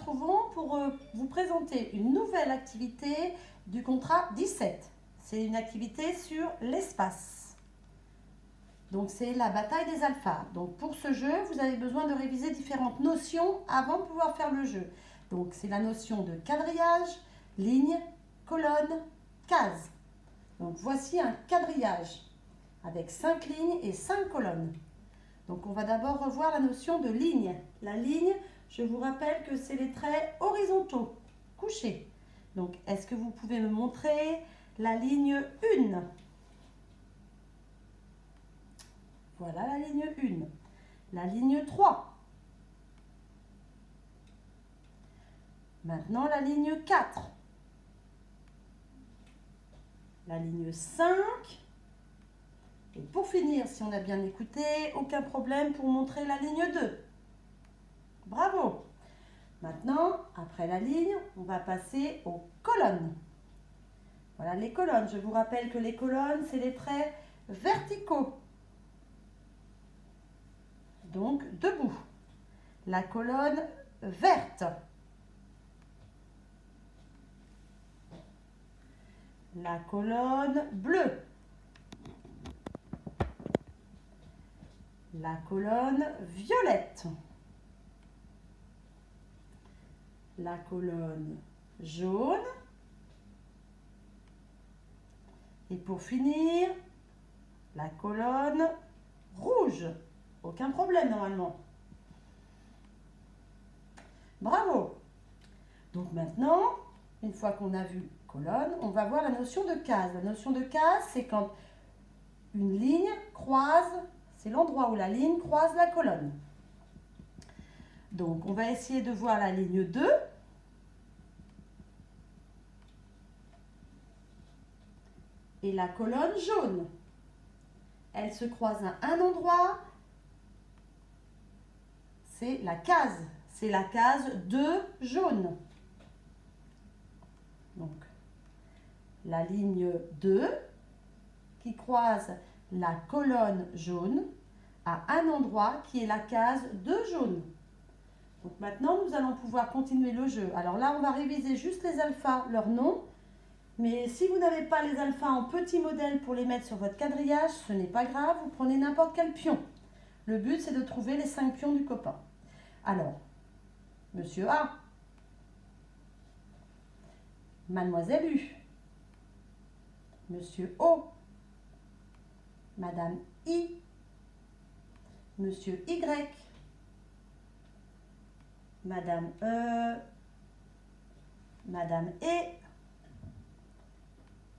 retrouvons pour vous présenter une nouvelle activité du contrat 17. C'est une activité sur l'espace. Donc c'est la bataille des alphas. Donc pour ce jeu, vous avez besoin de réviser différentes notions avant de pouvoir faire le jeu. Donc c'est la notion de quadrillage, ligne, colonne, case. Donc voici un quadrillage avec 5 lignes et 5 colonnes. Donc on va d'abord revoir la notion de ligne. La ligne, je vous rappelle que c'est les traits horizontaux, couchés. Donc est-ce que vous pouvez me montrer la ligne 1? Voilà la ligne 1. La ligne 3. Maintenant la ligne 4. La ligne 5. Et pour finir, si on a bien écouté, aucun problème pour montrer la ligne 2. Bravo! Maintenant, après la ligne, on va passer aux colonnes. Voilà les colonnes. Je vous rappelle que les colonnes, c'est les traits verticaux. Donc, debout. La colonne verte. La colonne bleue. La colonne violette. La colonne jaune. Et pour finir, la colonne rouge. Aucun problème normalement. Bravo! Donc maintenant, une fois qu'on a vu colonne, on va voir la notion de case. La notion de case, c'est quand une ligne croise, c'est l'endroit où la ligne croise la colonne. Donc on va essayer de voir la ligne 2. Et la colonne jaune. Elle se croise à un endroit. C'est la case. C'est la case 2 jaune. Donc, la ligne 2 qui croise la colonne jaune à un endroit qui est la case 2 jaune. Donc maintenant, nous allons pouvoir continuer le jeu. Alors là, on va réviser juste les alphas, leurs noms. Mais si vous n'avez pas les alphas en petit modèle pour les mettre sur votre quadrillage, ce n'est pas grave, vous prenez n'importe quel pion. Le but, c'est de trouver les 5 pions du copain. Alors, Monsieur A, Mademoiselle U, Monsieur O, Madame I, Monsieur Y, Madame E, Madame E,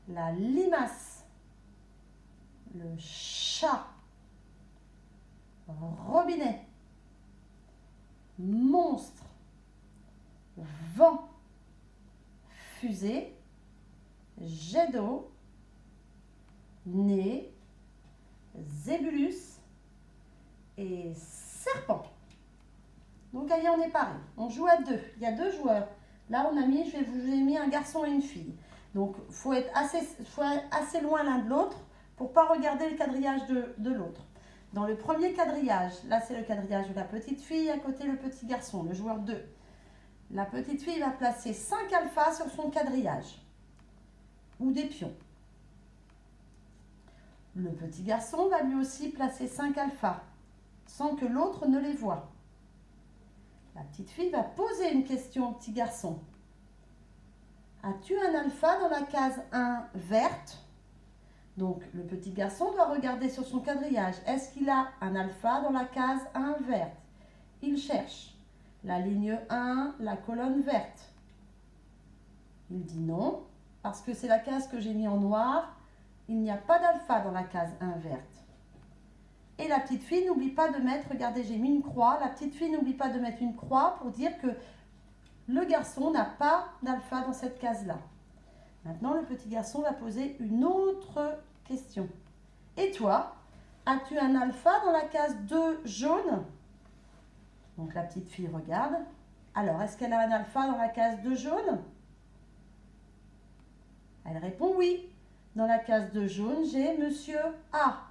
la limace, le chat, robinet, monstre, vent, fusée, jet d'eau, nez, zébulus et serpent. Donc allez, on est pareil. On joue à 2. Il y a 2 joueurs. Là, on a mis, je vous ai mis un garçon et une fille. Donc, il faut être assez loin l'un de l'autre pour ne pas regarder le quadrillage de l'autre. Dans le premier quadrillage, là c'est le quadrillage de la petite fille, à côté le petit garçon, le joueur 2. La petite fille va placer 5 alphas sur son quadrillage, ou des pions. Le petit garçon va lui aussi placer 5 alphas, sans que l'autre ne les voie. La petite fille va poser une question au petit garçon. As-tu un alpha dans la case 1 verte? Donc, le petit garçon doit regarder sur son quadrillage. Est-ce qu'il a un alpha dans la case 1 verte? Il cherche la ligne 1, la colonne verte. Il dit non, parce que c'est la case que j'ai mis en noir. Il n'y a pas d'alpha dans la case 1 verte. Et la petite fille n'oublie pas de mettre, regardez, j'ai mis une croix. La petite fille n'oublie pas de mettre une croix pour dire que le garçon n'a pas d'alpha dans cette case-là. Maintenant, le petit garçon va poser une autre question. Et toi, as-tu un alpha dans la case 2 jaune? Donc, la petite fille regarde. Alors, est-ce qu'elle a un alpha dans la case 2 jaune? Elle répond oui. Dans la case 2 jaune, j'ai Monsieur A.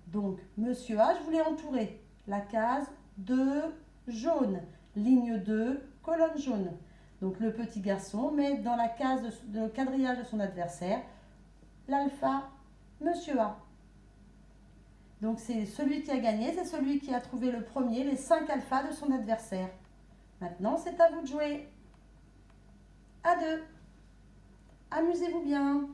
Donc, Monsieur A, je voulais entourer la case 2 jaune. Ligne 2, colonne jaune. Donc le petit garçon met dans la case de quadrillage de son adversaire l'alpha Monsieur A. Donc c'est celui qui a gagné, c'est celui qui a trouvé le premier les 5 alphas de son adversaire. Maintenant, c'est à vous de jouer. À deux. Amusez-vous bien.